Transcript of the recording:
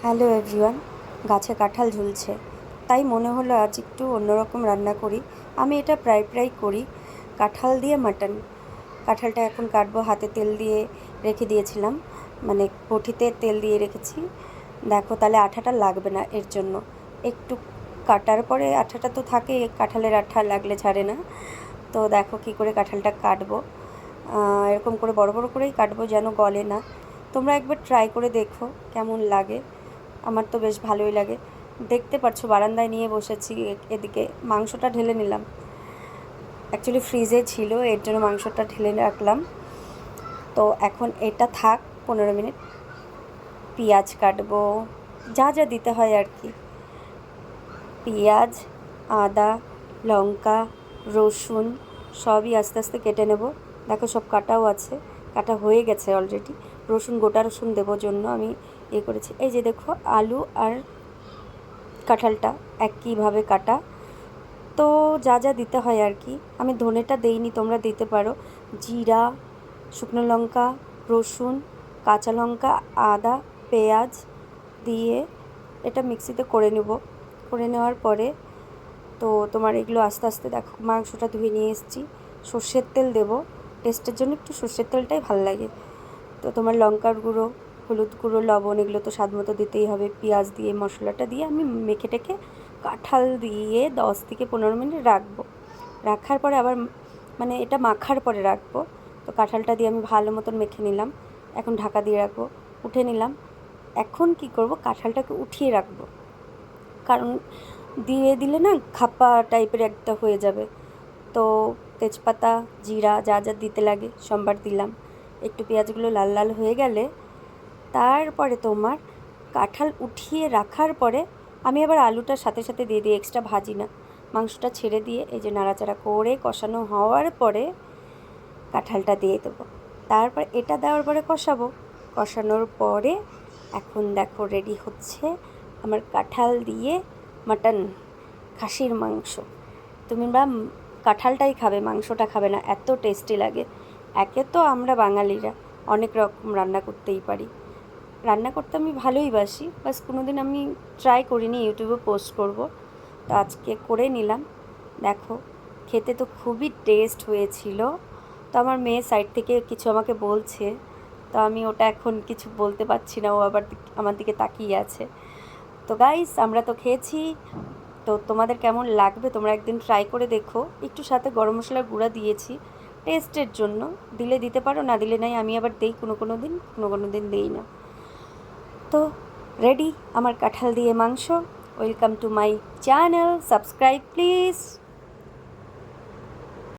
Hello everyone, গাছে কাঁঠাল ঝুলছে, তাই মনে হলো আজ একটু অন্যরকম রান্না করি। আমি এটা প্রায় করি, কাঁঠাল দিয়ে মাটন। কাঁঠালটা এখন কাটবো, হাতে তেল দিয়ে রেখে দিয়েছিলাম, মানে বটিতে তেল দিয়ে রেখেছি। দেখো, তাহলে আঠাটা লাগবে না, এর জন্য একটু কাটার পরে আঠাটা তো থাকে, কাঁঠালের আঠা লাগলে ছাড়ে না। তো দেখো কী করে কাঁঠালটা কাটবো, এরকম করে বড় বড় করেই কাটবো যেন গলে না। তোমরা একবার ট্রাই করে দেখো কেমন লাগে। আমার তো বেশ ভালোই লাগে। দেখতে পাচ্ছ বারান্দায় নিয়ে বসেছি, এদিকে মাংসটা ঢেলে নিলাম। অ্যাকচুয়ালি ফ্রিজে ছিল, এর জন্য মাংসটা ঢেলে রাখলাম। তো এখন এটা থাক 15 মিনিট। পেঁয়াজ কাটবো, যা যা দিতে হয় আর কি। পেঁয়াজ, আদা, লঙ্কা, রসুন সবই আস্তে আস্তে কেটে নেব। দেখো সব কাটাও আছে, কাটা হয়ে গেছে অলরেডি। রসুন, গোটা রসুন দেবো জন্য আমি করেছি। এই যে দেখো, আলু আর কাঁঠালটা একইভাবে কাটা। তো যা যা দিতে হয় আর কি, আমি ধনেটা দেইনি, তোমরা দিতে পারো। জিরা, শুকনো লঙ্কা, রসুন, কাঁচা লঙ্কা, আদা, পেঁয়াজ দিয়ে এটা মিক্সিতে করে নেব। করে নেওয়ার পরে তো তোমার এগুলো আস্তে আস্তে, দেখো মাংসটা ধুয়ে নিয়ে এসেছি। সর্ষের তেল দেবো, টেস্টের জন্য একটু সর্ষের তেলটাই ভালো লাগে। তো তোমার লঙ্কার গুঁড়ো, হলুদ গুঁড়ো, লবণ এগুলো তো স্বাদ মতো দিতেই হবে। পেঁয়াজ দিয়ে মশলাটা দিয়ে আমি মেখে টেখে কাঁঠাল দিয়ে 10 থেকে 15 মিনিট রাখবো। রাখার পরে আবার, মানে এটা মাখার পরে রাখবো। তো কাঁঠালটা দিয়ে আমি ভালো মতন মেখে নিলাম। এখন ঢাকা দিয়ে রাখবো। উঠে নিলাম। এখন কি করব, কাঁঠালটাকে উঠিয়ে রাখবো, কারণ দিয়ে দিলে না খাপ্পা টাইপের একটা হয়ে যাবে। তো তেজপাতা, জিরা যা যা দিতে লাগে সোমবার দিলাম। একটু পেঁয়াজগুলো লাল লাল হয়ে গেলে তারপরে তোমার কাঁঠাল উঠিয়ে রাখার পরে আমি আবার আলুটার সাথে সাথে দিয়ে দিই, এক্সট্রা ভাজি না। মাংসটা ছেড়ে দিয়ে এই যে নাড়াচাড়া করে কষানো হওয়ার পরে কাঁঠালটা দিয়ে দেবো। তারপর এটা দেওয়ার পরে কষাবো। কষানোর পরে এখন দেখো রেডি হচ্ছে আমার কাঁঠাল দিয়ে মাটন, খাসির মাংস। তুমি বা কাঁঠালটাই খাবে, মাংসটা খাবে না, এত টেস্টি লাগে। একে তো আমরা বাঙালিরা অনেক রকম রান্না করতেই পারি। রান্না করতে আমি ভালোই বাসি, বাস কোনো দিন আমি ট্রাই করিনি, ইউটিউবে পোস্ট করব। তো আজকে করে নিলাম। দেখো, খেতে তো খুবই টেস্ট হয়েছিল। তো আমার মেয়ে সাইড থেকে কিছু আমাকে বলছে, তো আমি ওটা এখন কিছু বলতে পারছি না, ও আবার আমার দিকে তাকিয়ে আছে। তো গাইস, আমরা তো খেয়েছি। তো তোমাদের কেমন লাগবে তোমরা একদিন ট্রাই করে দেখো। একটু সাথে গরম মশলার গুঁড়া দিয়েছি টেস্টের জন্য, দিলে দিতে পারো, না দিলে নাই। আমি আবার দেই কোনো দিন দেই না। তো রেডি আমার কাঁঠাল দিয়ে মাংস। Welcome to my channel, subscribe please.